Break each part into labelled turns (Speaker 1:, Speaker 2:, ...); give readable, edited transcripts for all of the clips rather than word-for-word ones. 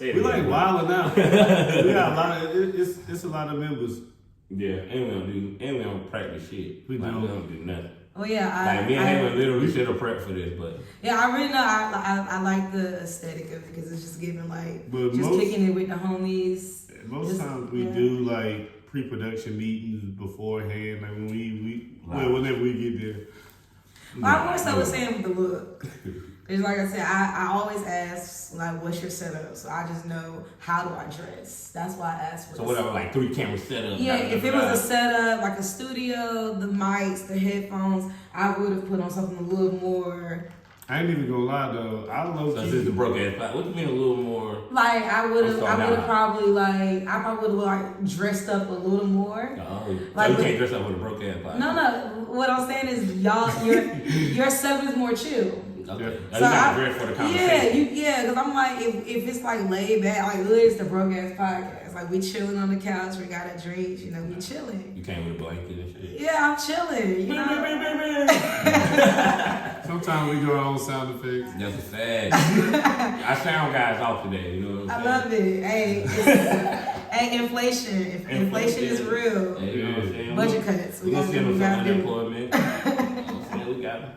Speaker 1: We like wilding out. We got a lot of, it's a lot of members.
Speaker 2: Yeah, and we don't practice shit.
Speaker 1: We
Speaker 2: don't do nothing.
Speaker 3: Oh yeah,
Speaker 2: like me and him literally should have prepped for this, but
Speaker 3: yeah, I really know I like the aesthetic of it because it's just giving like kicking it with the homies.
Speaker 1: Most times we do like pre-production meetings beforehand, like whenever we get there.
Speaker 3: Well, I more so was saying with the look. It's like I said, I always ask like, what's your setup? So I just know how do I dress. That's why I asked for.
Speaker 2: So whatever, like 3 camera setup.
Speaker 3: Yeah, if it was a setup like a studio, the mics, the headphones, I would have put on something a little more.
Speaker 1: I ain't even gonna lie though. I low key.
Speaker 2: So this is the broke ass part. What do you mean a little more?
Speaker 3: Like I would have probably like dressed up a little more.
Speaker 2: Oh,
Speaker 3: like,
Speaker 2: so you can't dress up with a broke ass part.
Speaker 3: No. What I'm saying is your stuff is more chill.
Speaker 2: Okay.
Speaker 3: So
Speaker 2: you got dress for the conversation.
Speaker 3: Yeah, because I'm like, if it's like laid back, like it's the broke ass podcast. Like we chilling on the couch, we got a drink, you know, we chilling.
Speaker 2: You came with a blanket and shit.
Speaker 3: Yeah, I'm chilling. You know.
Speaker 1: Sometimes we do our own sound effects.
Speaker 2: That's a fact. Our sound guys off today, you know what I'm saying?
Speaker 3: I love it. Hey, inflation. Inflation is real.
Speaker 2: Hey, you know what I'm saying?
Speaker 3: Budget cuts.
Speaker 2: We gonna send them some unemployment. We got them.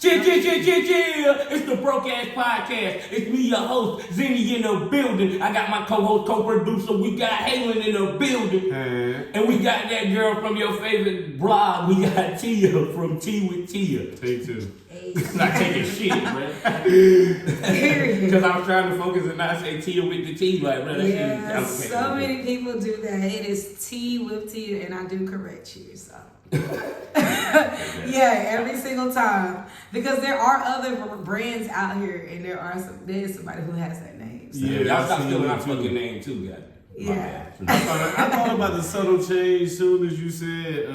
Speaker 2: Yeah, it's the Broke Ass Podcast. It's me, your host, Zenny in the building. I got my co-host, co-producer, we got Halen in the building. And we got that girl from your favorite blog. We got Tia from Tea with Tia.
Speaker 1: Take 2.
Speaker 2: Not taking shit, man. Because I'm trying to focus and not say Tia with the T, like, bro.
Speaker 3: Yeah, so many people do that. It is Tea with Tia, and I do correct you, so. Yeah, every single time. Because there are other brands out here, and there's somebody who has that name. So.
Speaker 2: Yeah, y'all stop stealing my fucking name too, guys.
Speaker 3: Yeah.
Speaker 1: I thought about the subtle change soon as you said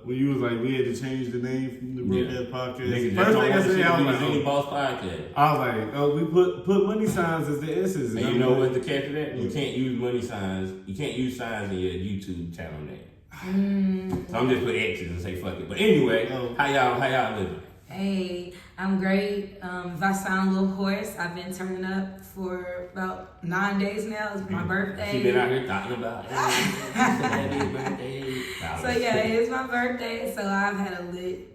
Speaker 1: when you was like we had to change the name from the Broke Ass Podcast. First thing I said, I was like,
Speaker 2: Zenny Boss Podcast.
Speaker 1: I was like, we put money signs as the S's.
Speaker 2: And you know what the catch of that? You can't use money signs. You can't use signs in your YouTube channel name. So I'm just put X's and say fuck it. But anyway, how y'all living?
Speaker 3: Hey, I'm great. If I sound a little hoarse, I've been turning up for about 9 days now. It's my birthday.
Speaker 2: She been out here talking about happy birthday.
Speaker 3: So yeah, it's my birthday. So I've been lit.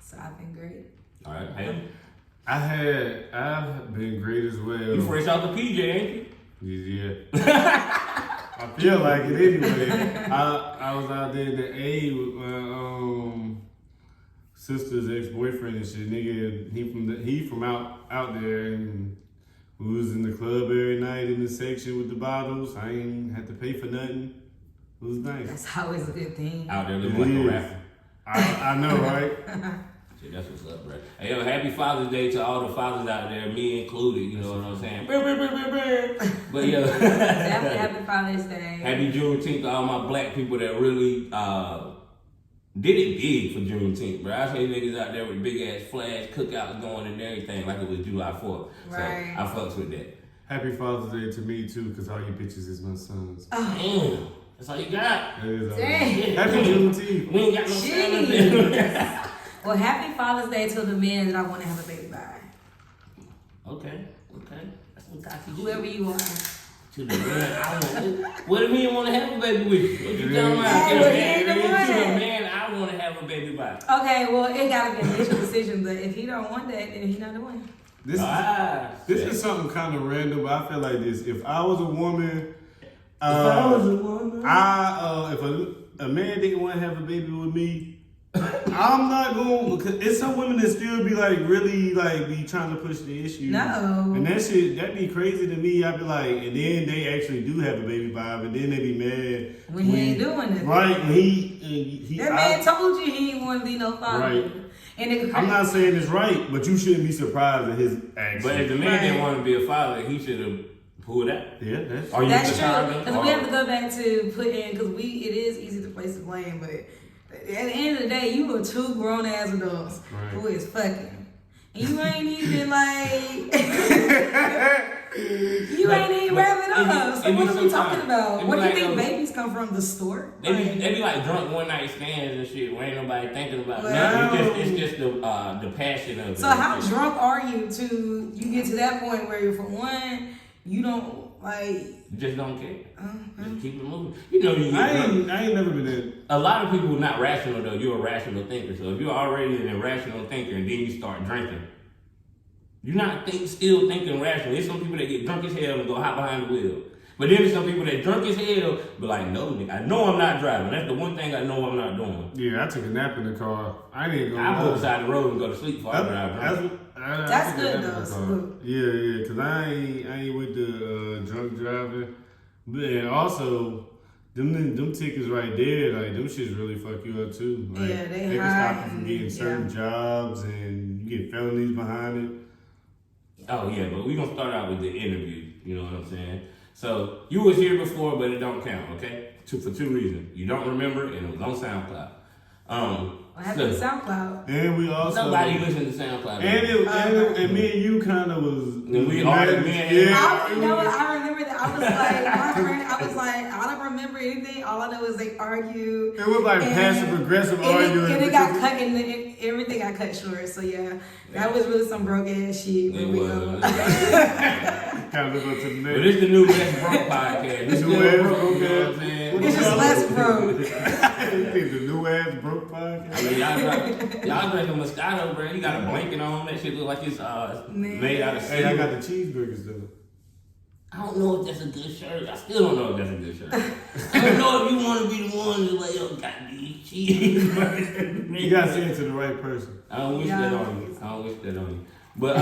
Speaker 3: So I've been great.
Speaker 2: All right, hey.
Speaker 1: I've been great as well.
Speaker 2: You fresh out the PJ, ain't you?
Speaker 1: Yeah. I feel like it anyway. I was out there in the A with my sister's ex-boyfriend and shit. Nigga, he from out there, and we was in the club every night in the section with the bottles. I ain't had to pay for nothing. It was nice.
Speaker 3: That's always a good thing.
Speaker 2: Out there looking like a rapper.
Speaker 1: I know, right?
Speaker 2: Shit, that's what's up, bro. Hey, yo, happy Father's Day to all the fathers out there, me included. You know what I'm saying? But yo,
Speaker 3: Definitely happy Father's Day.
Speaker 2: Happy Juneteenth to all my black people that really did it big for Juneteenth, bro. I see niggas out there with big ass flags, cookouts going and everything like it was July 4th.
Speaker 3: Right.
Speaker 2: So I fucks with that.
Speaker 1: Happy Father's Day to me too, because all you bitches is my sons.
Speaker 2: Damn. That's all you got.
Speaker 1: That is all.
Speaker 3: Dang.
Speaker 1: Happy Juneteenth.
Speaker 2: We ain't got no family.
Speaker 3: Well, happy Father's Day to the men that I want to have a baby by.
Speaker 2: Okay. That's some cocky shit.
Speaker 3: Whoever you are.
Speaker 2: To the man, I want. What if he didn't want to have a baby with you? What you talking about?
Speaker 3: Hey,
Speaker 2: To
Speaker 3: well,
Speaker 2: the
Speaker 3: he ain't the one.
Speaker 2: man, I want to have a baby by.
Speaker 3: Okay, well, it gotta be a mutual decision, but if he don't want that, then he not the one.
Speaker 1: This is something kind of random, but I feel like this. If I was a woman, if a man didn't want to have a baby with me, I'm not going, because it's some women that still be like really like be trying to push the issue.
Speaker 3: No.
Speaker 1: And that'd be crazy to me. I'd be like, and then they actually do have a baby by, but then they be mad
Speaker 3: when he ain't doing it.
Speaker 1: Right, when he
Speaker 3: that man told you he ain't want to be no father.
Speaker 1: Right.
Speaker 3: And
Speaker 1: I'm not saying it's right, but you shouldn't be surprised at his actions.
Speaker 2: But if the man didn't want to be a father, he should have pulled out.
Speaker 1: Yeah, that's
Speaker 3: true. Because we have to go back to put in, because it is easy to place the blame, but at the end of the day, you are 2 grown ass adults who is fucking. And you ain't even like You ain't even wrapping up. So what are we talking about? What do you think babies come from? The store?
Speaker 2: They be like drunk one night stands and shit where ain't nobody thinking about it.
Speaker 3: Wow.
Speaker 2: It's just the passion of it.
Speaker 3: So how drunk are you to you get to that point where you're for one, you don't like
Speaker 2: You just don't care. Just keep it moving. You know you
Speaker 1: I
Speaker 2: get drunk.
Speaker 1: ain't never been that.
Speaker 2: A lot of people are not rational though. You're a rational thinker. So if you're already an irrational thinker and then you start drinking, you're not still thinking rational. There's some people that get drunk as hell and go hop behind the wheel. But then there's some people that drunk as hell, but like, no, nigga, I know I'm not driving. That's the one thing I know I'm not doing.
Speaker 1: Yeah, I took a nap in the car. I didn't go.
Speaker 2: I pull beside the road and go to sleep before I drive drunk.
Speaker 3: That's good though. Salute.
Speaker 1: Yeah, cause I ain't with the drunk driving. But and also, them tickets right there, like them shits really fuck you up too. Like,
Speaker 3: Yeah, they
Speaker 1: can
Speaker 3: high
Speaker 1: stop you from getting
Speaker 3: and-
Speaker 1: certain jobs and you get felonies behind it.
Speaker 2: Oh yeah, but we gonna start out with the interview. You know what I'm saying? So you was here before, but it don't count. Okay, for two reasons. You don't remember, and it was on SoundCloud.
Speaker 3: What happened to SoundCloud?
Speaker 1: And we also
Speaker 2: Nobody listen to SoundCloud.
Speaker 1: and me and you kind of was.
Speaker 2: And we argued, man.
Speaker 3: You know what? I remember that. I was like, my friend. I was like, I don't remember anything. All I know is they argued.
Speaker 1: It was like passive aggressive arguing.
Speaker 3: And it got cut, and everything got cut short. So yeah, that was really some broke ass shit.
Speaker 2: It was.
Speaker 1: Kind of live up to the
Speaker 2: But
Speaker 1: name.
Speaker 2: it's the new Less Broke podcast. It's
Speaker 1: New
Speaker 2: still
Speaker 1: Less
Speaker 2: broke,
Speaker 1: Broke,
Speaker 2: you know what I'm saying?
Speaker 3: It's just less broke.
Speaker 1: You think the new ass broke
Speaker 2: I
Speaker 1: podcast?
Speaker 2: mean, y'all drinking Moscato, bro. You got a blanket on. That shit look like it's made out of
Speaker 1: Hey, I
Speaker 2: silk.
Speaker 1: got the cheeseburgers though.
Speaker 2: I don't know if that's a good shirt. I still don't know if that's a good shirt. I don't know if you want to be the one to like, yo, got these cheese.
Speaker 1: You gotta say it to the right person.
Speaker 2: I don't wish
Speaker 3: Yeah.
Speaker 2: that on you. I don't wish that on you. But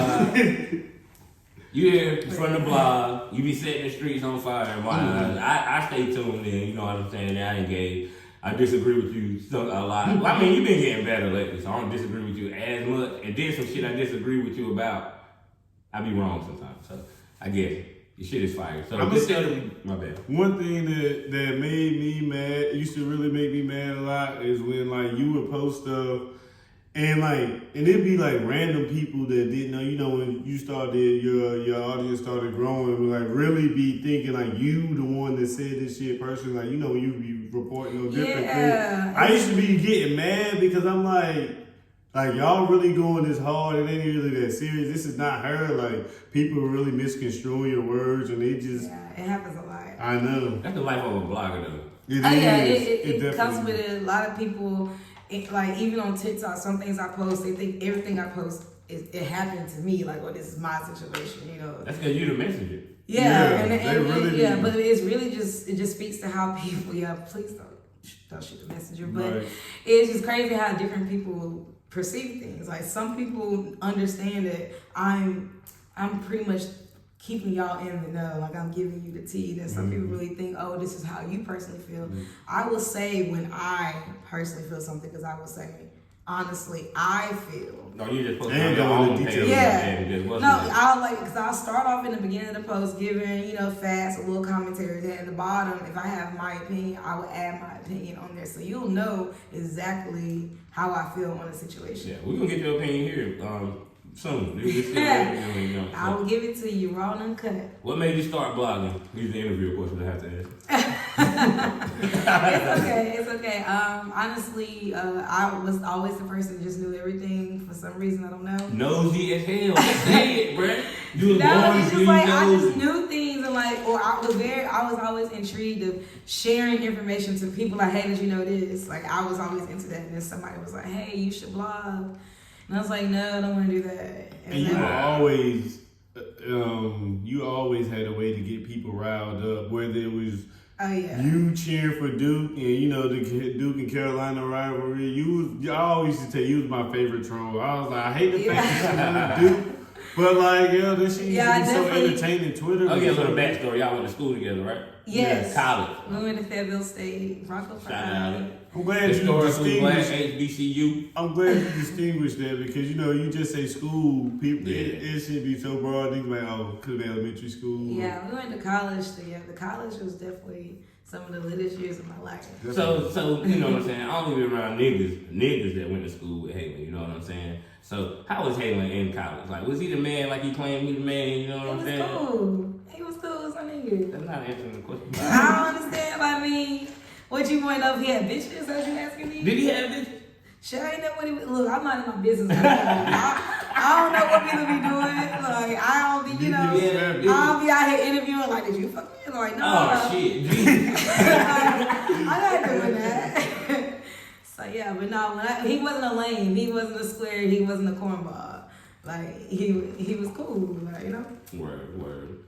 Speaker 2: you here from the blog. You be setting the streets on fire. I stay tuned in. You know what I'm saying? I engage. I disagree with you a lot. Well, I mean, you've been getting better lately, so I don't disagree with you as much. And then some shit I disagree with you about, I be wrong sometimes. So I get it. Your shit is fire. So
Speaker 1: I'ma
Speaker 2: just
Speaker 1: say-
Speaker 2: tell them, my bad.
Speaker 1: One thing that made me mad, used to really make me mad a lot, is when like you would post stuff and it'd be like random people that didn't know, you know, when you started, your audience started growing, would like really be thinking like you the one that said this shit personally, like, you know, when you be reporting on different
Speaker 3: Yeah.
Speaker 1: things. I used to be getting mad because I'm like y'all really going this hard, it ain't really that serious. This is not her. Like, people are really misconstruing your words and they just,
Speaker 3: Yeah, it happens a lot.
Speaker 1: I know.
Speaker 2: That's the life of a blogger, though.
Speaker 1: It
Speaker 3: Oh yeah,
Speaker 1: is.
Speaker 3: it comes
Speaker 1: definitely
Speaker 3: with it. A lot of people, like even on TikTok, some things I post, they think everything I post it happened to me. Like, well, this is my situation, you know.
Speaker 2: That's because you the messenger.
Speaker 3: Yeah,
Speaker 1: Yeah,
Speaker 3: and
Speaker 1: they really
Speaker 3: yeah,
Speaker 1: do.
Speaker 3: but it's really just speaks to how people. Yeah, please don't shoot the messenger. But
Speaker 1: Right.
Speaker 3: it's just crazy how different people perceive things. Like some people understand that I'm pretty much keeping y'all in the know, like I'm giving you the tea. Then some people really think, oh, this is how you personally feel. I will say when I personally feel something, because I will say, honestly, I feel.
Speaker 2: No, you just posted
Speaker 1: They
Speaker 2: on
Speaker 1: ain't
Speaker 2: your
Speaker 1: going
Speaker 2: own
Speaker 1: into
Speaker 2: page.
Speaker 1: detail.
Speaker 3: Yeah.
Speaker 2: And it just
Speaker 3: No,
Speaker 2: wasn't it.
Speaker 3: because I'll start off in the beginning of the post giving, facts, a little commentary. Then at the bottom, if I have my opinion, I will add my opinion on there. So you'll know exactly how I feel on a situation.
Speaker 2: Yeah, we're gonna get your opinion here soon.
Speaker 3: I will give it to you raw and uncut.
Speaker 2: What made you start blogging? These are the interview questions I have to ask.
Speaker 3: It's okay. Honestly, I was always the person who just knew everything for some reason. I don't know.
Speaker 2: Nosy as hell. Just say it, bruh. You was
Speaker 3: No,
Speaker 2: born
Speaker 3: it's
Speaker 2: to
Speaker 3: just
Speaker 2: be
Speaker 3: like I just
Speaker 2: nosy.
Speaker 3: knew things and or I was always intrigued of sharing information to people. Like, hey, did you know this? Like, I was always into that. And then somebody was like, hey, you should blog. And I was like, no, I don't want to do that.
Speaker 1: And you always had a way to get people riled up, whether it was
Speaker 3: oh yeah.
Speaker 1: you cheering for Duke and the Duke and Carolina rivalry. I always used to tell you was my favorite troll. I was like, I hate the fact that you Duke, but like, that shit used to be so entertaining. Twitter.
Speaker 2: I'll give a little backstory. Y'all went to school together, right?
Speaker 3: Yes.
Speaker 2: College.
Speaker 3: We went to Fayetteville State, Rocco
Speaker 2: Shout out.
Speaker 1: I'm glad you
Speaker 2: Historically black
Speaker 1: distinguished.
Speaker 2: HBCU.
Speaker 1: I'm glad you distinguished that because you just say school, people
Speaker 2: Yeah.
Speaker 1: it should be so broad. They be like, oh, could be elementary school.
Speaker 3: Yeah, we went to college. So yeah, the college was definitely some of the latest years of my life.
Speaker 2: So you know what I'm saying? I only been around niggas that went to school with Haley. You know what I'm saying? So how was Halen in college? Like, was he the man? Like he claimed he the man? You know what I'm saying?
Speaker 3: He was cool, so nigga.
Speaker 2: That's not answering the question.
Speaker 3: I don't understand. I mean, what you want to know if he had bitches? That's what you asking me?
Speaker 2: Did he have this?
Speaker 3: Shit, I ain't know what he was. Look, I'm not in my business. I don't know what people be doing. Like, I don't be, you know, I don't be out here interviewing. Like, did you fuck me? Like, no.
Speaker 2: Oh shit. Jesus.
Speaker 3: I'm not doing that. So yeah, but no, he wasn't a lame. He wasn't a square. He wasn't a cornball. Like he was cool. Like, you know.
Speaker 2: Word.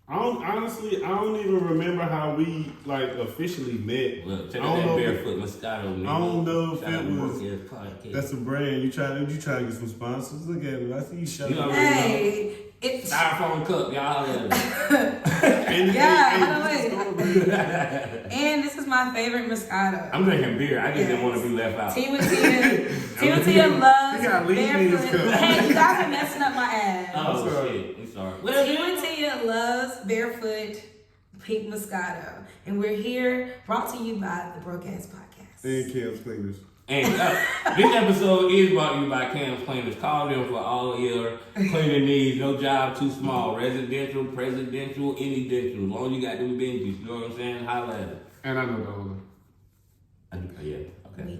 Speaker 1: I don't even remember how we like officially met.
Speaker 2: Well, check
Speaker 1: I
Speaker 2: out
Speaker 1: don't
Speaker 2: that
Speaker 1: know
Speaker 2: Barefoot Moscato. Nigga.
Speaker 1: I don't know if
Speaker 2: Shout out
Speaker 1: it
Speaker 2: to
Speaker 1: was.
Speaker 2: Broadcast Podcast.
Speaker 1: That's a brand. You trying to get some sponsors? Look at it. I see you showing.
Speaker 2: You know,
Speaker 3: Hey, it's
Speaker 2: Styrofoam cup, y'all.
Speaker 3: and this is my favorite Moscato.
Speaker 2: I'm drinking beer. I just didn't want to be left out.
Speaker 3: Timothy loves
Speaker 1: You gotta leave me this
Speaker 3: barefoot.
Speaker 1: cup.
Speaker 3: Hey, you guys are messing up my ass.
Speaker 2: Oh
Speaker 1: I'm sorry.
Speaker 2: shit. I'm sorry. Well,
Speaker 3: Timothy loves barefoot pink Moscato, and we're here brought to you by the Broadcast Podcast.
Speaker 1: And Cam's Cleaners.
Speaker 2: And this episode is brought to you by Cam's Cleaners. Call them for all your cleaning needs. No job too small. Residential, presidential, any dental. As long as you got them Benjis, you know what I'm saying? Holla at it.
Speaker 1: And I know the owner.
Speaker 2: Yeah, okay.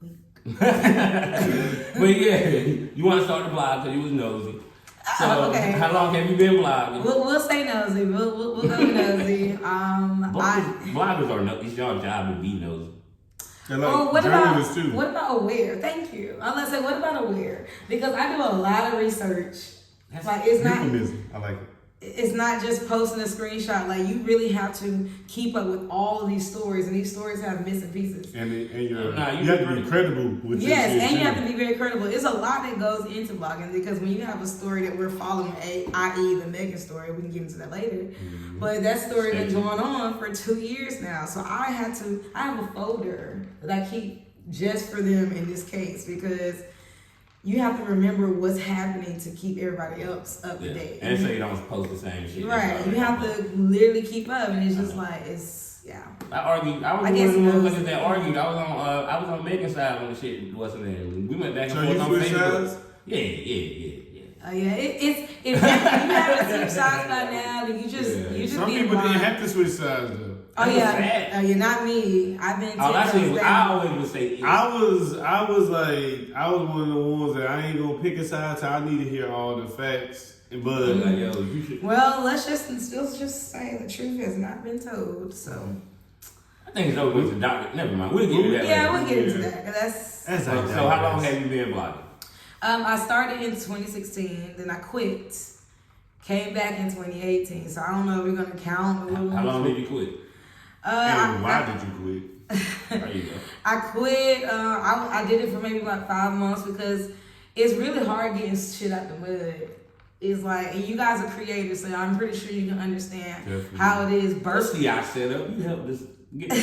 Speaker 3: Wink.
Speaker 2: But yeah, you want to start the blog because you was nosy. So,
Speaker 3: Okay.
Speaker 2: how long have you been blogging?
Speaker 3: We'll say nosy. We'll go nosy.
Speaker 2: Bloggers are nosy. It's your job to be nosy.
Speaker 1: They're like
Speaker 3: Oh, what
Speaker 1: journalists too.
Speaker 3: aware? Thank you. I'm gonna say, what about aware? Because I do a lot of research.
Speaker 2: That's
Speaker 3: Like it's not.
Speaker 1: Euphemism. I like it.
Speaker 3: It's not just posting a screenshot. Like you really have to keep up with all of these stories, and these stories have missing pieces.
Speaker 1: And you're,
Speaker 2: Nah,
Speaker 1: you have to be credible with your
Speaker 3: Yes,
Speaker 1: shit
Speaker 3: and you
Speaker 1: too.
Speaker 3: have to be very credible. It's a lot that goes into blogging because when you have a story that we're following, i.e. the Megan story, we can get into that later.
Speaker 1: Mm-hmm.
Speaker 3: But that story been going on for 2 years now. So I have a folder that I keep just for them in this case because you have to remember what's happening to keep everybody else up to date.
Speaker 2: And so you don't post the same shit.
Speaker 3: Right. You have to literally keep up, and it's just like yeah.
Speaker 2: I was one of the motherfuckers that argued. I was on Megan's side when the shit wasn't there. We went back and
Speaker 1: So
Speaker 2: forth
Speaker 1: you
Speaker 2: on
Speaker 1: switch
Speaker 2: Facebook.
Speaker 1: sides?
Speaker 3: Oh yeah, it's if you haven't switched sides by now, then you just
Speaker 1: Some
Speaker 3: be
Speaker 1: people
Speaker 3: blind.
Speaker 1: didn't have to switch sides though.
Speaker 3: Oh
Speaker 2: That's
Speaker 3: yeah,
Speaker 2: sad.
Speaker 3: oh yeah, not me. I've been.
Speaker 2: I always would say.
Speaker 1: I was one of the ones that I ain't gonna pick a side till I need to hear all the facts. But
Speaker 2: like, yo, you should.
Speaker 3: Well, let's just say the truth has not been told. So
Speaker 2: I think it's over with the doctor. Never mind. We'll get to that.
Speaker 3: yeah,
Speaker 2: later.
Speaker 3: we'll get into that. 'Cause that's.
Speaker 2: So how long have you been blogging?
Speaker 3: I started in 2016, then I quit. Came back in 2018. So I don't know if we're gonna count.
Speaker 2: How long did you quit?
Speaker 1: and why did you quit?
Speaker 2: There you go.
Speaker 3: I quit. I did it for maybe about 5 months because it's really hard getting shit out the mud. It's like, and you guys are creators, so I'm pretty sure you can understand how it is
Speaker 2: First,
Speaker 3: birthing.
Speaker 2: I set up. You helped us get the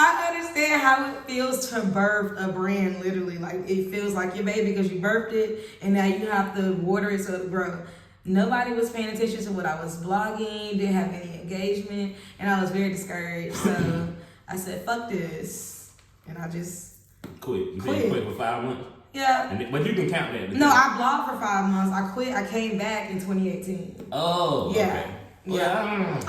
Speaker 3: I understand how it feels to birth a brand, literally. Like, it feels like your baby because you birthed it, and now you have to water it so it grow. Nobody was paying attention to what I was blogging, didn't have any engagement, and I was very discouraged. So I said, fuck this. And I just
Speaker 2: quit. You said you quit for 5 months?
Speaker 3: yeah.
Speaker 2: But you can count that.
Speaker 3: No, I blogged for 5 months. I quit. I came back in 2018.
Speaker 2: Oh,
Speaker 3: Yeah.
Speaker 2: okay. Well,
Speaker 3: Yeah.
Speaker 2: I don't know who's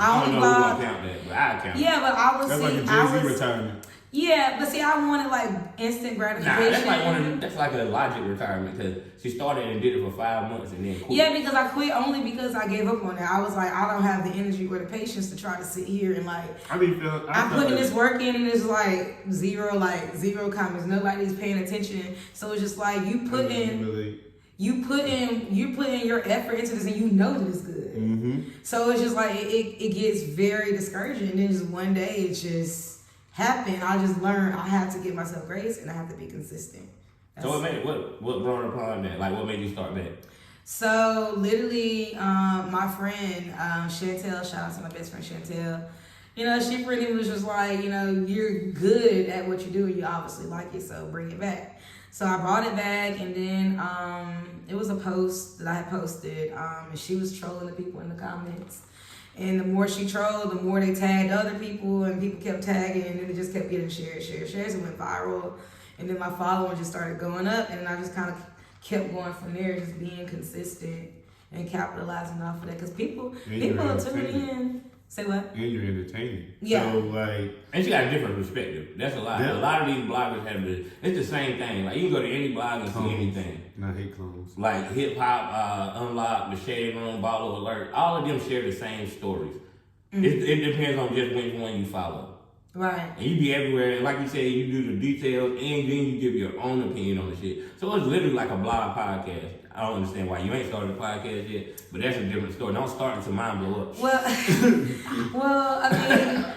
Speaker 3: blog-
Speaker 2: gonna count that, but I count.
Speaker 3: Yeah, but I was
Speaker 1: That's like a Jay-Z retirement.
Speaker 3: Yeah, but see, I wanted like instant gratification.
Speaker 2: Nah, that's like that's like a Logic retirement because she started and did it for 5 months and then quit.
Speaker 3: Yeah, because I quit only because I gave up on it. I was like, I don't have the energy or the patience to try to sit here and like I'm putting this work in and it's like zero comments. Nobody's paying attention. So it's just like you put in your effort into this and you know that it's good.
Speaker 1: Mm-hmm.
Speaker 3: So it's just like it gets very discouraging. And then just one day it just happened. I just learned I have to give myself grace and I have to be consistent.
Speaker 2: So what brought upon that? Like what made you start that?
Speaker 3: So literally, my friend Chantel, shout out to my best friend Chantel. You know, she pretty was just like, you know, you're good at what you do. You obviously like it, so bring it back. So I brought it back, and then it was a post that I had posted, and she was trolling the people in the comments. And the more she trolled, the more they tagged other people, and people kept tagging, and then it just kept getting shared. So it went viral. and then my following just started going up, and I just kind of kept going from there, just being consistent and capitalizing off of that. Because people
Speaker 1: you're
Speaker 3: tune
Speaker 1: entertaining.
Speaker 3: in. Say what?
Speaker 1: And you're entertaining.
Speaker 3: Yeah.
Speaker 1: So like,
Speaker 2: And she got a different perspective. That's a lot.
Speaker 1: Yeah.
Speaker 2: A lot of these bloggers have it's the same thing. Like you can go to any blog and see anything.
Speaker 1: I hate clones.
Speaker 2: Like Hip Hop, Unlocked, The Shade Room, Bottle Alert. All of them share the same stories. It depends on just which one you follow.
Speaker 3: Right.
Speaker 2: And you be everywhere, and like you said, you do the details, and then you give your own opinion on the shit. So it's literally like a blog podcast. I don't understand why you ain't started a podcast yet, but that's a different story. Don't start until mine blow up.
Speaker 3: Well, I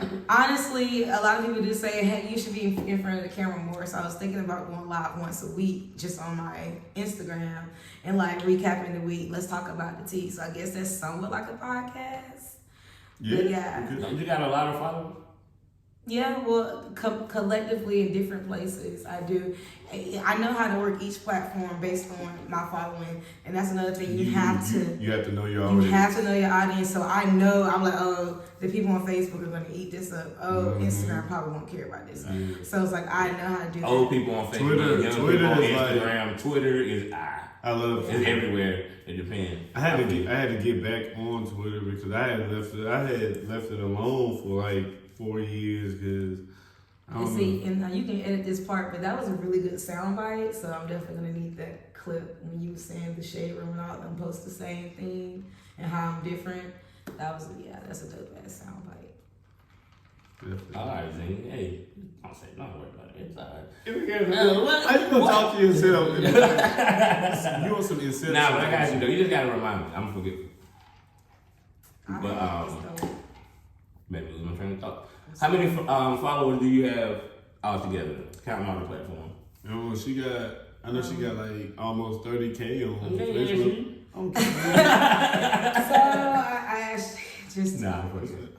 Speaker 3: mean, honestly, a lot of people do say, hey, you should be in front of the camera more. So I was thinking about going live once a week just on my Instagram and like recapping the week. Let's talk about the tea. So I guess that's somewhat like a podcast.
Speaker 1: Yeah.
Speaker 3: But yeah.
Speaker 2: Don't you got a lot of followers?
Speaker 3: Yeah, well, collectively in different places, I do. I know how to work each platform based on my following, and that's another thing. You have to.
Speaker 1: You have to know your
Speaker 3: You
Speaker 1: audience.
Speaker 3: have to know your audience. So I know I'm like, oh, the people on Facebook are going to eat this up. Oh, Instagram probably won't care about this. So it's like I know how to do that.
Speaker 2: Old people on Facebook,
Speaker 1: Twitter
Speaker 2: young people on
Speaker 1: is like-
Speaker 2: Instagram. Twitter is
Speaker 1: I love
Speaker 2: it's everywhere. It depends.
Speaker 1: I had to get back on Twitter because I had left it alone for like 4 years because I
Speaker 3: And
Speaker 1: don't
Speaker 3: see,
Speaker 1: know.
Speaker 3: and now you can edit this part, but that was a really good sound bite. So I'm definitely gonna need that clip when you were saying the shade room and all of them post the same thing and how I'm different. That's a dope ass sound bite.
Speaker 1: Definitely.
Speaker 2: All right, Zane. Hey, don't say don't worry about it. It's all right.
Speaker 1: How you gonna talk to yourself? You want some incentive?
Speaker 2: Nah, but I got you though. You just gotta remind me. I'm gonna forget. But
Speaker 3: Alright, so-
Speaker 2: maybe lose my train of thought. How many followers do you have altogether? Counting all the platforms.
Speaker 1: I know she got like almost 30K on
Speaker 2: Okay,
Speaker 1: Facebook. Okay.
Speaker 3: So I asked just
Speaker 2: Nah, I'm fucking.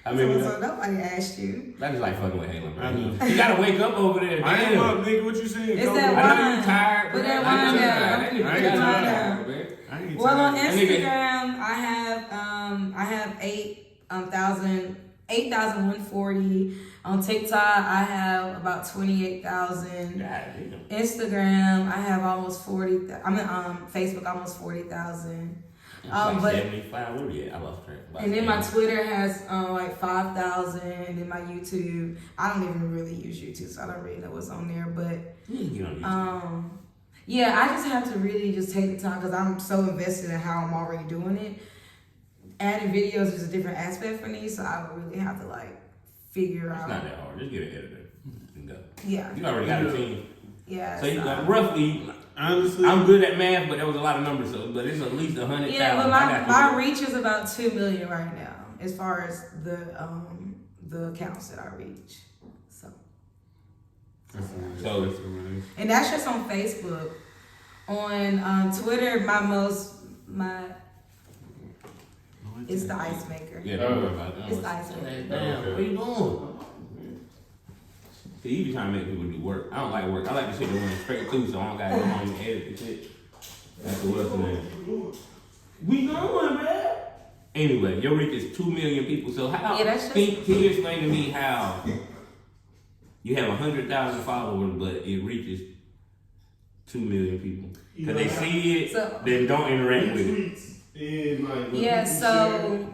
Speaker 2: I
Speaker 3: so,
Speaker 2: mean,
Speaker 3: so nobody asked you.
Speaker 2: that is like fucking with Halen,
Speaker 1: I
Speaker 2: bro.
Speaker 1: know.
Speaker 2: You gotta wake up over there.
Speaker 1: I ain't
Speaker 2: damn.
Speaker 1: up, nigga. What you saying?
Speaker 3: It's
Speaker 1: Go
Speaker 3: that
Speaker 1: ahead.
Speaker 2: I know
Speaker 3: wine.
Speaker 2: you tired.
Speaker 3: Put
Speaker 2: bro.
Speaker 3: that
Speaker 2: I know
Speaker 3: wine
Speaker 2: you
Speaker 3: down.
Speaker 2: tired. That nigga
Speaker 1: I ain't
Speaker 2: got
Speaker 1: tired.
Speaker 2: tired, man.
Speaker 1: I ain't
Speaker 3: Well, on
Speaker 1: tired.
Speaker 3: Instagram, I have 8,140. On TikTok, I have about 28,000.
Speaker 2: God damn.
Speaker 3: Instagram, I have almost 40. Facebook, almost 40,000.
Speaker 2: It's like
Speaker 3: But
Speaker 2: 75. Where we at? I lost track. About
Speaker 3: and then my
Speaker 2: 70.
Speaker 3: Twitter has like 5,000. And then my YouTube, I don't even really use YouTube, so I don't really know what's on there. But
Speaker 2: You need to get on YouTube.
Speaker 3: yeah, I just have to really just take the time because I'm so invested in how I'm already doing it. Adding videos is a different aspect for me, so I would really have to like figure
Speaker 2: It's
Speaker 3: out.
Speaker 2: not that hard. Just get an editor and go.
Speaker 3: Yeah,
Speaker 2: You already got a team.
Speaker 3: yeah.
Speaker 2: So you got roughly.
Speaker 1: Honestly,
Speaker 2: I'm good at math, but there was a lot of numbers. So, but it's at least 100,000.
Speaker 3: Yeah, but
Speaker 2: I got
Speaker 3: my
Speaker 2: you.
Speaker 3: reach is about 2 million right now, as far as the accounts that I reach. So,
Speaker 1: That's nice.
Speaker 2: So-
Speaker 1: That's nice.
Speaker 3: and that's just on Facebook. On Twitter, it's the ice maker.
Speaker 2: Yeah, don't worry about it.
Speaker 3: It's the ice maker.
Speaker 2: Damn, what you doing? See, you be trying to make people do work. I don't like work. I like the shit that went straight through, so I don't gotta go home and edit the shit. That's the what's the name. We going, man. Anyway, your reach is 2 million people. So how?
Speaker 3: Yeah, that's just-
Speaker 2: Can you explain to me how you have 100,000 followers, but it reaches 2 million people? Because they see it,
Speaker 3: So-
Speaker 2: then don't interact with it.
Speaker 1: Retweets and like what
Speaker 3: Yeah,
Speaker 1: people
Speaker 3: so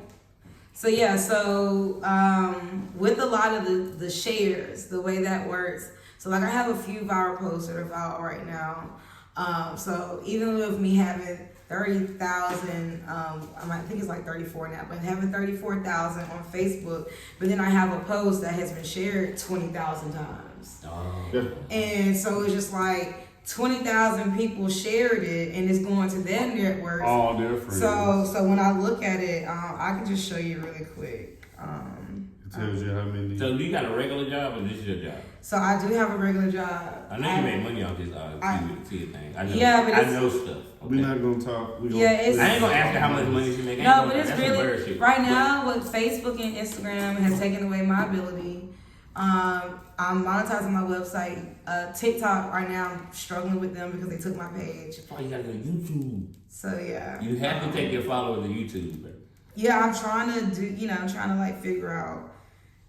Speaker 3: with a lot of the shares, the way that works. So like I have a few viral posts that are viral right now. So even with me having 30,000, I think it's like 34 now, but having 34,000 on Facebook, but then I have a post that has been shared 20,000 times.
Speaker 1: share.
Speaker 3: And so it's just like 20,000 people shared it and it's going to their networks.
Speaker 1: All their friends.
Speaker 3: So when I look at it, I can just show you really quick.
Speaker 1: It tells you how many.
Speaker 2: So do you got a regular job or this is your job?
Speaker 3: So I do have a regular job.
Speaker 2: I know you make money off this TV thing. I know,
Speaker 3: Yeah, but
Speaker 2: I
Speaker 3: it's-
Speaker 2: know stuff.
Speaker 1: We're
Speaker 2: Okay.
Speaker 1: not gonna talk. We
Speaker 3: Yeah, it's-
Speaker 2: I ain't gonna ask her how much money she make. I ain't
Speaker 3: No,
Speaker 2: gonna-
Speaker 3: but it's
Speaker 2: that's some bird
Speaker 3: really
Speaker 2: shit.
Speaker 3: right now with Facebook and Instagram has taken away my ability. I'm monetizing my website. TikTok right now I'm struggling with them because they took my page.
Speaker 2: That's why you gotta go to YouTube.
Speaker 3: So yeah.
Speaker 2: You have to take your followers to YouTube, bro.
Speaker 3: Yeah, I'm trying to do, I'm trying to like figure out.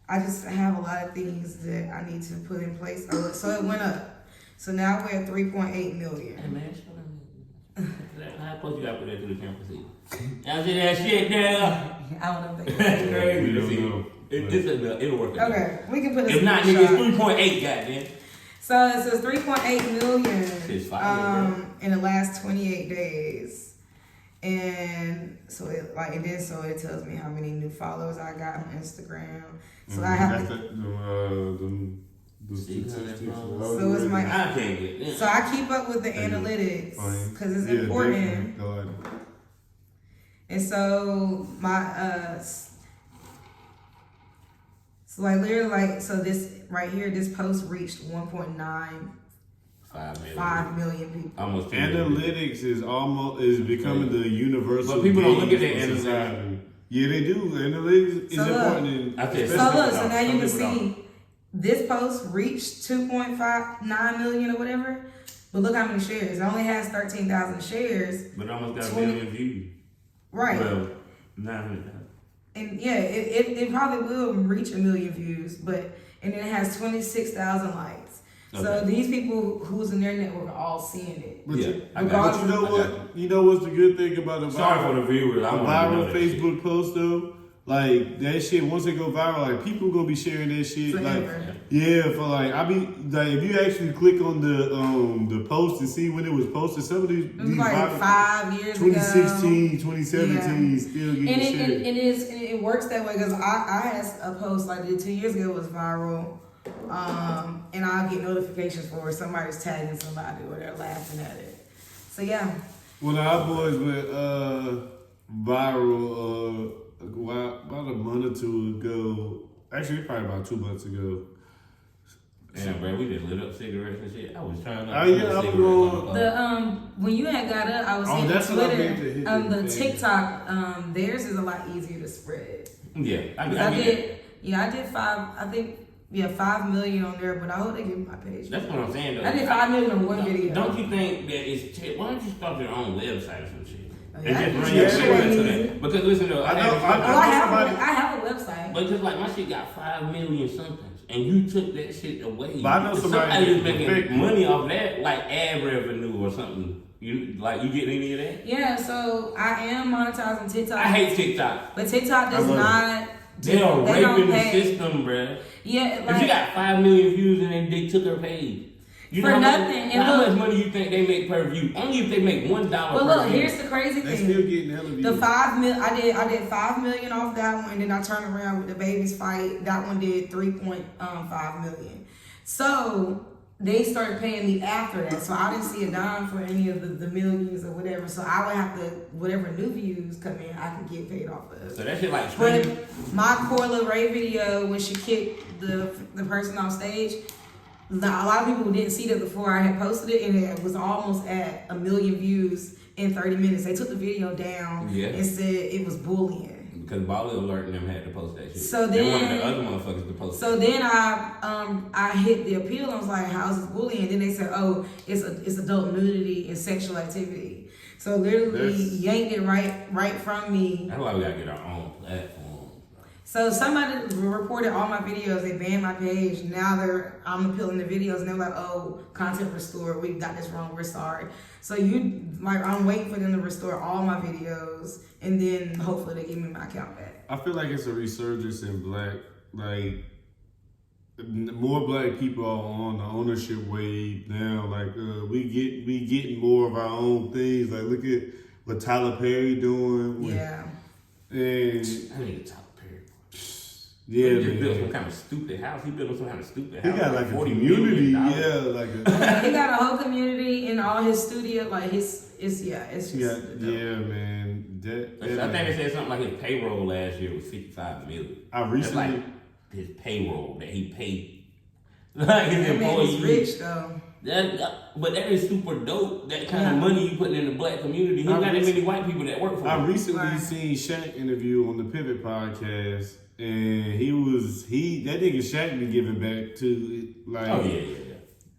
Speaker 3: I just have a lot of things that I need to put in place. So it went up. So now we're at 3.8
Speaker 2: Hey
Speaker 3: million.
Speaker 2: man, shut up. How close you gotta put that to the camera? See? I see that shit there.
Speaker 3: I don't know if
Speaker 2: That's
Speaker 3: they
Speaker 2: crazy.
Speaker 1: We don't
Speaker 2: See,
Speaker 1: know.
Speaker 2: It'll work.
Speaker 3: Okay, we can put a
Speaker 2: If not, nigga, it's
Speaker 3: screenshot.
Speaker 2: 3.8, goddamn.
Speaker 3: So it says 3.8 million
Speaker 2: Shit's fire,
Speaker 3: in the last 28 days. And so it so it tells me how many new followers I got on Instagram. So I have to,
Speaker 1: the statistics.
Speaker 3: So it's my-
Speaker 2: I can't get this.
Speaker 3: so I keep up with the analytics because it's important. And so my so like literally like so this right here, this post reached 1.95 million people.
Speaker 2: Almost 2 million.
Speaker 1: Analytics is becoming the universal.
Speaker 2: But people don't look at
Speaker 1: gauge
Speaker 2: that
Speaker 1: for
Speaker 2: analytics.
Speaker 1: society. Yeah, they do. Analytics is
Speaker 3: So look.
Speaker 1: important.
Speaker 2: I said
Speaker 3: So
Speaker 2: Some
Speaker 3: look,
Speaker 2: people
Speaker 3: so
Speaker 2: don't.
Speaker 3: now you
Speaker 2: Some
Speaker 3: can
Speaker 2: people don't.
Speaker 3: see this post reached 2.59 million or whatever. But look how many shares. It only has 13,000 shares.
Speaker 2: But it almost got a
Speaker 3: 20
Speaker 2: million views.
Speaker 3: Right.
Speaker 2: Well, 900,000.
Speaker 3: And yeah, it probably will reach 1 million views, and then it has 26,000 likes. So
Speaker 2: Okay.
Speaker 3: these people who's in their network are all seeing it.
Speaker 1: But
Speaker 2: Yeah,
Speaker 1: you,
Speaker 2: I got
Speaker 1: but
Speaker 3: you.
Speaker 1: you know
Speaker 2: I got
Speaker 1: what? You know what's the good thing about a
Speaker 2: Sorry for the viewers.
Speaker 1: a
Speaker 2: I want to know
Speaker 1: viral
Speaker 2: that shit.
Speaker 1: Facebook post though? Like that shit, once it go viral, like people gonna be sharing that shit. Like,
Speaker 3: Forever.
Speaker 1: yeah, for like I be like if you actually click on the post and see when it was posted, some of these
Speaker 3: It was like 5 years ago.
Speaker 1: 2016, 2017 still getting
Speaker 3: And
Speaker 1: shared.
Speaker 3: it works that way because I had a post like I did 2 years ago, it was viral. And I'll get notifications for somebody's tagging somebody or they're laughing at it. So yeah.
Speaker 1: When our boys went viral about a month or two ago, actually probably about 2 months ago.
Speaker 2: Damn, bro, we just lit up cigarettes and shit. I was trying to.
Speaker 1: Oh, yeah, I'm going-
Speaker 3: The when you had got up, I was
Speaker 1: Oh,
Speaker 3: seeing
Speaker 1: that's
Speaker 3: on
Speaker 1: what I meant to
Speaker 3: Twitter.
Speaker 1: hit
Speaker 3: The
Speaker 1: the thing.
Speaker 3: TikTok, theirs is a lot easier to spread.
Speaker 2: Yeah, I
Speaker 3: 'Cause
Speaker 2: get
Speaker 3: I
Speaker 2: that.
Speaker 3: did 5 million on there, but I hope they give me my page.
Speaker 2: That's what I'm saying, though.
Speaker 3: I did 5 million on one video.
Speaker 2: Don't you think that it's why don't you start your own website or some shit?
Speaker 3: Oh,
Speaker 2: And
Speaker 3: yeah,
Speaker 2: just
Speaker 3: I
Speaker 2: run
Speaker 3: can
Speaker 2: your
Speaker 3: do
Speaker 2: shit
Speaker 3: that.
Speaker 2: into that. Because listen though,
Speaker 1: I know,
Speaker 2: had-
Speaker 3: Oh, I have a website.
Speaker 2: but just like my shit got 5 million something, and you took that shit away.
Speaker 1: But I know somebody
Speaker 2: is making
Speaker 1: perfect-
Speaker 2: money off that, like ad revenue or something. You get any of that?
Speaker 3: Yeah, so I am monetizing TikTok.
Speaker 2: I hate TikTok.
Speaker 3: But TikTok does
Speaker 1: I love
Speaker 3: not.
Speaker 2: They are
Speaker 3: they don't
Speaker 2: raping the
Speaker 3: pay.
Speaker 2: system, bruh.
Speaker 3: Yeah,
Speaker 2: If you
Speaker 3: like
Speaker 2: got 5 million views and they took her page. You
Speaker 3: For
Speaker 2: know how much-
Speaker 3: nothing, and
Speaker 2: How
Speaker 3: look-
Speaker 2: much money you think they make per view? Only if they make $1
Speaker 3: but
Speaker 2: per
Speaker 3: look,
Speaker 2: view.
Speaker 3: here's the crazy
Speaker 1: They
Speaker 3: thing.
Speaker 1: still getting hella views.
Speaker 3: The 5 mil, I did 5 million off that one, and then I turned around with the babies fight. That one did 3.5 million. So they started paying me after that, so I didn't see a dime for any of the millions or whatever. So I would have to whatever new views come in, I can get paid off of.
Speaker 2: So that shit like
Speaker 3: But
Speaker 2: streaming.
Speaker 3: my Corla Ray video when she kicked the person off stage. Now, a lot of people didn't see that before I had posted it, and it was almost at 1 million views in 30 minutes. They took the video down
Speaker 2: Yeah.
Speaker 3: and said it was bullying.
Speaker 2: Because Baller Alert and them had to post that shit.
Speaker 3: So
Speaker 2: They
Speaker 3: then-
Speaker 2: wanted the other motherfuckers to post
Speaker 3: So
Speaker 2: it.
Speaker 3: then I hit the appeal. I was like, "How's this bullying?" And then they said, "Oh, it's adult nudity and sexual activity." So literally
Speaker 1: That's-
Speaker 3: yanked it right from me.
Speaker 2: That's why we gotta get our own platform.
Speaker 3: So somebody reported all my videos. They banned my page. Now I'm appealing the videos, and they're like, "Oh, content restored. We got this wrong. We're sorry." So I'm waiting for them to restore all my videos, and then hopefully they give me my account back.
Speaker 1: I feel like it's a resurgence in black, like more black people are on the ownership wave now. Like we getting more of our own things. Like look at what Tyler Perry doing.
Speaker 3: Yeah.
Speaker 1: And
Speaker 2: I need to talk Perry.
Speaker 1: yeah,
Speaker 2: He just built some
Speaker 1: man.
Speaker 2: kind of stupid house. He built some kind of stupid
Speaker 1: He
Speaker 2: house.
Speaker 1: got like a
Speaker 2: $40
Speaker 1: community,
Speaker 2: million.
Speaker 1: yeah, like a
Speaker 3: He got a whole community in all his studio. Like it's just
Speaker 1: yeah, man. That
Speaker 2: I think they said something like his payroll last year was 55 million.
Speaker 1: I
Speaker 2: That's
Speaker 1: recently.
Speaker 2: like his payroll that he paid. Like his
Speaker 3: that man is
Speaker 2: employees.
Speaker 3: rich though.
Speaker 2: But that is super dope. That kind of
Speaker 3: Yeah.
Speaker 2: money you putting in the black community. He got that many white people that work for
Speaker 1: I
Speaker 2: him.
Speaker 1: recently
Speaker 3: Right.
Speaker 1: seen Shaq interview on the Pivot podcast, and that nigga Shaq be giving back to like
Speaker 2: Oh yeah.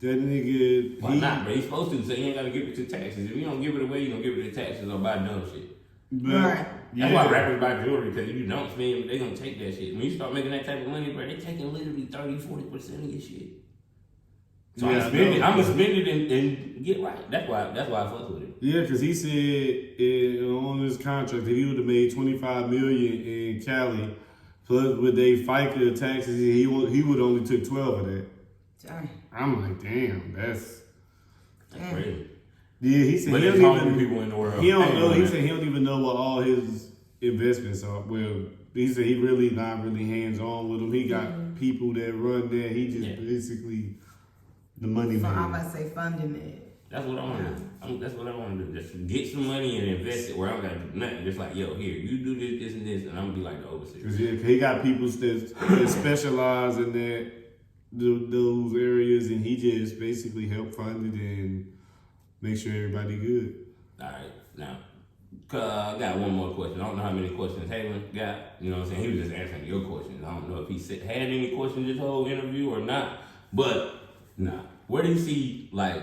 Speaker 1: that nigga.
Speaker 2: Why not, bro? He's supposed to, so you ain't gotta give it to taxes. If you don't give it away, you gonna give it to taxes or buy dumb shit.
Speaker 1: But,
Speaker 3: Right.
Speaker 2: That's why rappers buy jewelry, because if you don't spend, they gonna take that shit. When you start making that type of money, bro, they taking literally 30-40% of your shit. So
Speaker 1: Yeah,
Speaker 2: I'm gonna spend it and get right. That's why I fuck with it.
Speaker 1: Yeah, because he said on his contract that he would have made $25 million in Cali, plus with they FICA taxes, he would only took 12 of that.
Speaker 3: Dang.
Speaker 1: I'm like, damn, that's
Speaker 2: Crazy.
Speaker 1: yeah. He said
Speaker 2: But
Speaker 1: he
Speaker 2: there's
Speaker 1: don't
Speaker 2: hungry
Speaker 1: even
Speaker 2: people in the world.
Speaker 1: he don't
Speaker 2: Ain't
Speaker 1: know.
Speaker 2: no
Speaker 1: He
Speaker 2: that.
Speaker 1: said he don't even know what all his investments are. Well, he said he really not really hands on with them. He got people that run there. He just basically the money
Speaker 3: So I'm
Speaker 1: man.
Speaker 3: about to say funding it.
Speaker 2: That's what I want to do. That's what I want to do. Just get some money and invest it where I don't got to do nothing. Just like, yo, here, you do this, and this, and I'm going to be like the overseer.
Speaker 1: Cause yeah, he got people that specialize in those areas, and he just basically help fund it and make sure everybody good.
Speaker 2: All right, now, I got one more question. I don't know how many questions Hayden got. You know what I'm saying? He was just answering your questions. I don't know if he had any questions this whole interview or not. But, where do you see, like,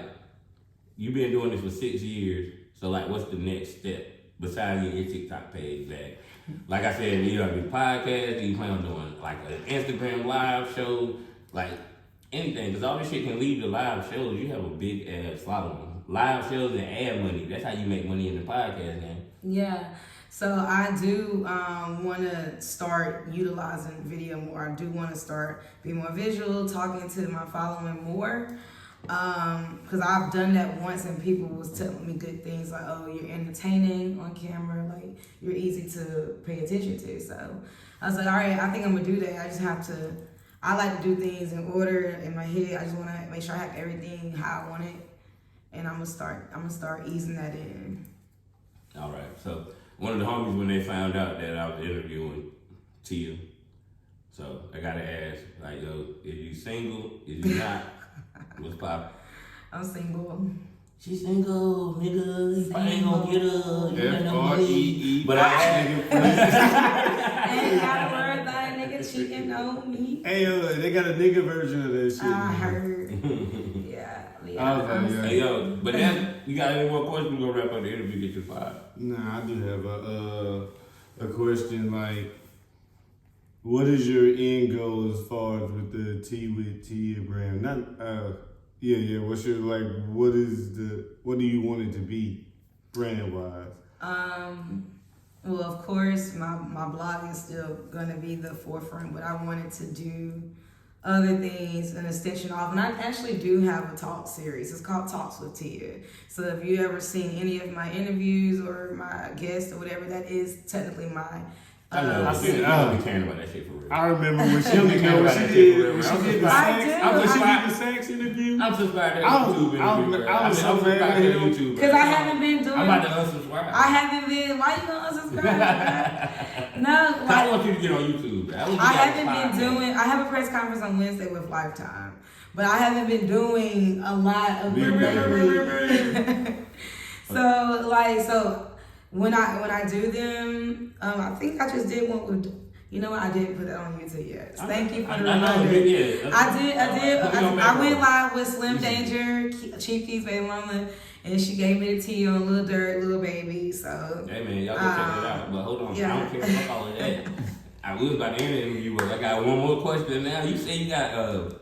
Speaker 2: you've been doing this for 6 years, so, like, what's the next step besides getting your TikTok page back? Like I said, you got to do podcasts, you plan on doing, like, an Instagram live show, like, anything. Because all this shit can lead to live shows. You have a big ass following. Live shows and ad money. That's how you make money in the podcast game.
Speaker 3: Yeah. So I do want to start utilizing video more. I do want to start being more visual, talking to my following more. Because I've done that once and people was telling me good things like, oh, you're entertaining on camera, like you're easy to pay attention to. So I was like, all right, I think I'm gonna do that. I just have to, I like to do things in order in my head. I just want to make sure I have everything how I want it. And I'm gonna start easing that in.
Speaker 2: All right. So one of the homies, when they found out that I was interviewing Tia, so I gotta ask, like, yo, is you single? Is you not? What's poppin'?
Speaker 3: I'm single.
Speaker 2: She's single, nigga. You probably ain't gonna get her. You got no money.
Speaker 1: F-R-E-E.
Speaker 2: But I
Speaker 3: Ain't gotta worry about a nigga cheating on me.
Speaker 1: Hey, they got a nigga version of that shit.
Speaker 3: I heard. Yeah.
Speaker 1: I was like, yeah.
Speaker 2: Hey, yo, but then you got any more questions? We're gonna wrap up the interview, get you fired.
Speaker 1: Nah, I do have a question. Like, what is your end goal as far as with the Tia brand? Not yeah. What's your what do you want it to be, brand wise?
Speaker 3: Well, of course, my blog is still gonna be the forefront, but I wanted to do other things, an extension off. And I actually do have a talk series. It's called Talks with Tia. So if you ever seen any of my interviews or my guests or whatever, that is technically my
Speaker 2: I know. I feel you don't be caring about that shit for real.
Speaker 1: I remember when she
Speaker 2: Don't be caring about that shit for real.
Speaker 1: did
Speaker 2: I'm
Speaker 1: the
Speaker 2: subscribed.
Speaker 1: sex.
Speaker 2: I'm
Speaker 1: When she
Speaker 2: subscribed.
Speaker 1: did the sex interview.
Speaker 2: I'm subscribed to
Speaker 1: I was-
Speaker 2: YouTube interview, bro.
Speaker 1: I was so
Speaker 2: I'm subscribed
Speaker 1: mad
Speaker 2: to
Speaker 1: at him.
Speaker 2: YouTube,
Speaker 3: Because I haven't been doing.
Speaker 2: I'm about to unsubscribe.
Speaker 3: I haven't been. Why you gonna unsubscribe? No,
Speaker 2: I want you to get on YouTube, bro.
Speaker 3: I haven't been doing. I have a press conference on Wednesday with Lifetime, but I haven't been doing a lot of them lately. So when I do them, I think I just did one with. You know what? I didn't put that on YouTube yet. So thank you for the reminder. I did. I went live with Slim Danger, Chief Keys, Baby Mama, and she gave me the tea on Lil Durk, Lil Baby. So
Speaker 2: Hey man, y'all go check it out. But hold on,
Speaker 3: yeah.
Speaker 2: I don't care about all of that. I was about to end the interview, but I got one more question now. You say you got a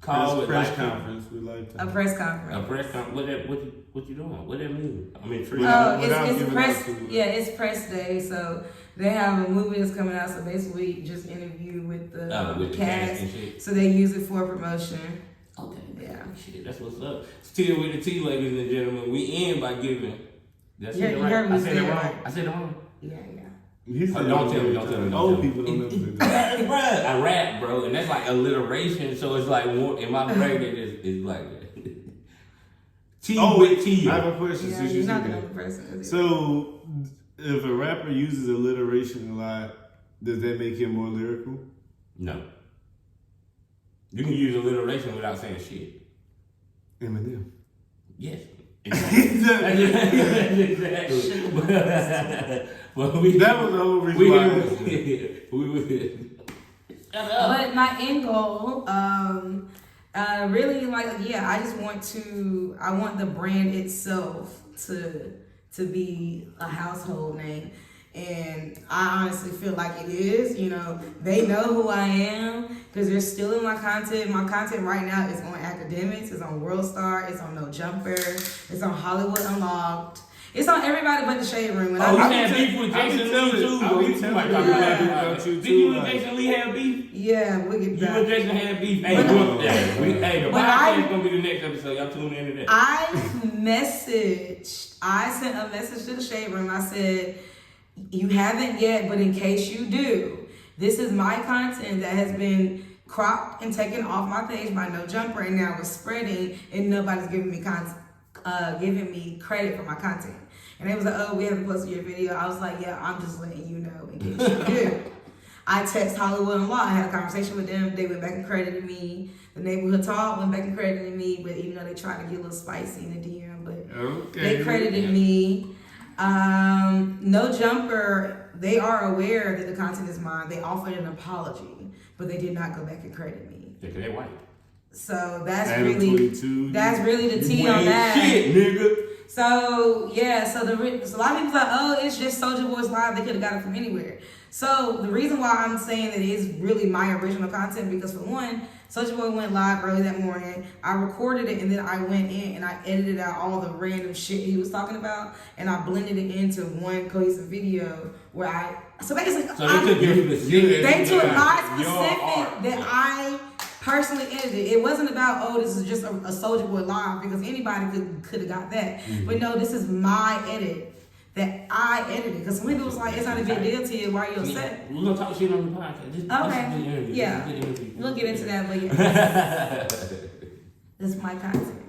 Speaker 2: call with
Speaker 1: press
Speaker 2: Lifetime.
Speaker 1: conference with Lifetime.
Speaker 3: a press conference.
Speaker 2: A press conference. What you doing? What that mean? I'm intrigued.
Speaker 3: Oh,
Speaker 1: Without
Speaker 3: it's
Speaker 1: giving
Speaker 3: press.
Speaker 1: out too-
Speaker 3: Yeah, it's press day. So they have a movie that's coming out. So basically, just interview with the
Speaker 2: With the cast and shit.
Speaker 3: So they use it for promotion.
Speaker 2: Okay.
Speaker 3: Yeah.
Speaker 2: Shit, that's what's up. Still with the T, ladies and gentlemen. We end by giving. Did I say
Speaker 3: You
Speaker 2: it
Speaker 3: heard
Speaker 2: right?
Speaker 3: me
Speaker 2: I said
Speaker 3: say
Speaker 2: it
Speaker 3: it
Speaker 2: wrong.
Speaker 3: right.
Speaker 2: I said it wrong.
Speaker 3: Yeah.
Speaker 1: He said
Speaker 2: Don't tell me, don't tell me, don't
Speaker 1: Old
Speaker 2: tell me.
Speaker 1: people don't know that.
Speaker 2: Bruh, I rap, bro, and that's like alliteration. So it's like in my brain, it's like T with T.
Speaker 1: I have a question
Speaker 3: Yeah,
Speaker 1: since
Speaker 3: you're
Speaker 1: you
Speaker 3: not
Speaker 1: said
Speaker 3: the
Speaker 1: that.
Speaker 3: only person.
Speaker 1: So, if a rapper uses alliteration a lot, does that make him more lyrical?
Speaker 2: No. You can use alliteration without saying shit.
Speaker 1: Eminem.
Speaker 2: Yes. Exactly. But
Speaker 1: That was the whole reason why.
Speaker 3: But my end goal, really, I just I want the brand itself to be a household name. And I honestly feel like it is. You know, they know who I am because they're still in my content. My content right now is on academic Academics, it's on World Star, it's on No Jumper, it's on Hollywood Unlocked. It's on everybody but the Shade Room. And
Speaker 2: Oh, you
Speaker 3: I,
Speaker 2: had beef with Jason Lee too?
Speaker 1: I be telling you,
Speaker 2: Did you and Jason Lee have beef?
Speaker 3: yeah, we get
Speaker 2: You
Speaker 3: that.
Speaker 2: and Jason had beef. Hey,
Speaker 3: But-
Speaker 2: look, hey, the
Speaker 3: But
Speaker 2: podcast
Speaker 3: I-
Speaker 2: gonna be the next episode. Y'all tune into that.
Speaker 3: I sent a message to the Shade Room. I said, you haven't yet, but in case you do, this is my content that has been cropped and taken off my page by No Jumper, and now it's spreading, and nobody's giving me giving me credit for my content. And they was like, oh, we haven't posted your video. I was like, yeah, I'm just letting you know in case you do. I text Hollywood and Law. I had a conversation with them. They went back and credited me. The Neighborhood Talk went back and credited me, but even though they tried to get a little spicy in the DM, but they credited me. No Jumper, they are aware that the content is mine. They offered an apology, but they did not go back and credit me.
Speaker 2: Yeah, 'cause they white.
Speaker 3: So that's
Speaker 1: Adam
Speaker 3: really
Speaker 1: 22.
Speaker 3: that's really the tea
Speaker 2: You
Speaker 3: on
Speaker 2: ain't
Speaker 3: that.
Speaker 2: shit, nigga.
Speaker 3: So yeah, so a lot of people's like, oh, it's just Soulja Boy's live. They could have got it from anywhere. So the reason why I'm saying that it is really my original content, because for one, Soulja Boy went live early that morning. I recorded it and then I went in and I edited out all the random shit he was talking about, and I blended it into one cohesive video where so basically
Speaker 2: So they took your specific.
Speaker 3: they took my
Speaker 2: your art.
Speaker 3: specific that I personally edited. It wasn't about, oh, this is just a Soulja Boy live, because anybody could have got that. But no, this is my edit that I edited. Because some people was like, it's not a big deal to you. Why are you upset?
Speaker 2: We're gonna talk shit on the podcast. This is a good interview.
Speaker 3: Yeah.
Speaker 2: This is a good interview.
Speaker 3: We'll get into that, but yeah, this is my content.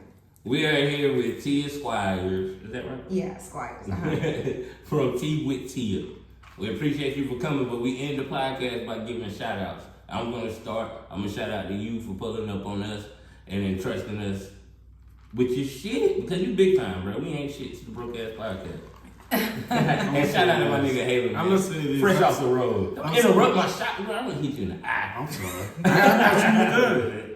Speaker 2: We are here with Tia Squires. Is that right?
Speaker 3: Yeah, Squires.
Speaker 2: From Tea with Tia. We appreciate you for coming, but we end the podcast by giving shout outs. I'm gonna start. I'm gonna shout out to you for pulling up on us and entrusting us with your shit, because you big time, bro. We ain't shit. It's the Broke Ass Podcast. And shout out to my nigga Halen.
Speaker 1: I'm gonna say this.
Speaker 2: Fresh off the road. Don't interrupt my shot, bro. I'm gonna hit you in the eye.
Speaker 1: I'm sorry. I thought you were done.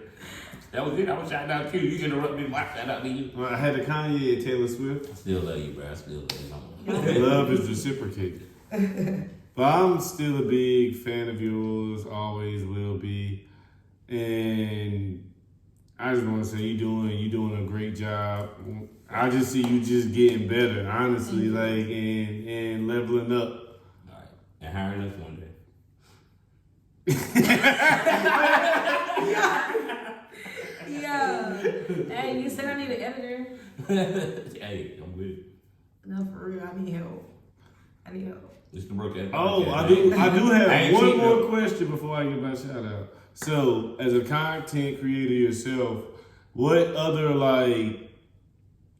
Speaker 2: That was it. I was shouting out to you. You interrupted my shout out to you.
Speaker 1: Well, I had a Kanye and Taylor Swift.
Speaker 2: I still love you, bro. I still love you.
Speaker 1: Love is reciprocated. But I'm still a big fan of yours, always will be. And I just want to say you're doing a great job. I just see you just getting better, honestly, like and leveling up.
Speaker 2: All right. And hiring us one day.
Speaker 3: Yeah. Hey, you said I need an editor.
Speaker 2: Hey, I'm with it.
Speaker 3: No, for real, I need help.
Speaker 2: It's the Broke Ass
Speaker 1: Oh,
Speaker 2: Podcast.
Speaker 1: I do
Speaker 2: I
Speaker 1: have
Speaker 2: ain't
Speaker 1: one
Speaker 2: cheating,
Speaker 1: more
Speaker 2: though.
Speaker 1: question before I get my shout out. So, as a content creator yourself, what other like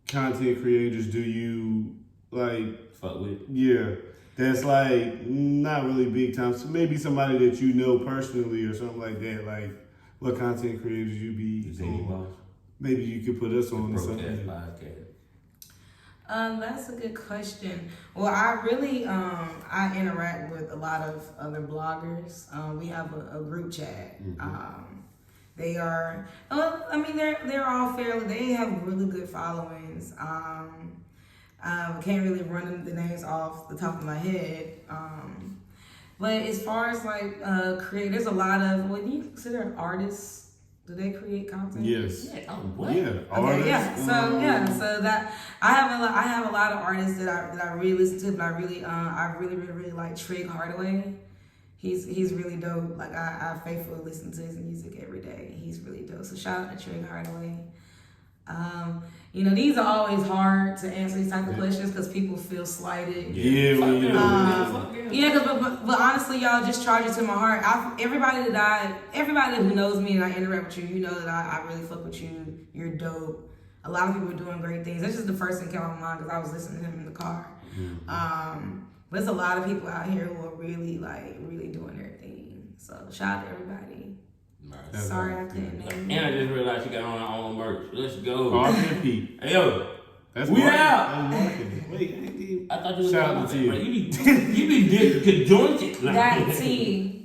Speaker 1: content creators do you like?
Speaker 2: Fuck with.
Speaker 1: Yeah, that's like not really big time. So maybe somebody that you know personally or something like that. Like, what content creators you be?
Speaker 2: Zany Boss.
Speaker 1: Maybe you could put us on or
Speaker 2: Broke Ass
Speaker 1: something.
Speaker 2: Podcast.
Speaker 3: That's a good question. Well, I really I interact with a lot of other bloggers. We have a group chat. They are, I mean, they're all fairly. They have really good followings. Can't really run the names off the top of my head. But as far as like create, there's a lot of. What do you consider artists? Do they create content?
Speaker 1: Yes.
Speaker 2: Yeah. Oh, what?
Speaker 1: Yeah.
Speaker 3: Okay,
Speaker 1: Artists,
Speaker 3: yeah. So that I have a lot of artists that I really listen to, but I really like Trig Hardaway. He's really dope. Like I faithfully listen to his music every day. He's really dope. So shout out to Trig Hardaway. These are always hard to answer these type of questions because people feel slighted.
Speaker 1: Yeah, well, you know.
Speaker 3: But honestly, y'all, just charge it to my heart. Everybody who knows me and I interact with you, you know that I really fuck with you. You're dope. A lot of people are doing great things. That's just the first thing came on my mind because I was listening to him in the car. But there's a lot of people out here who are really doing their thing. So shout out to everybody.
Speaker 2: Right.
Speaker 3: Sorry I couldn't name
Speaker 2: And I just realized you got on our own merch. Let's go.
Speaker 1: RP.
Speaker 2: Hey, yo.
Speaker 1: That's
Speaker 2: We
Speaker 1: marketing.
Speaker 2: out.
Speaker 1: That's marketing. Wait,
Speaker 2: I thought you was
Speaker 1: Shout
Speaker 2: on
Speaker 1: out to
Speaker 2: my
Speaker 1: you.
Speaker 2: bro. You be disjointed.
Speaker 3: That T.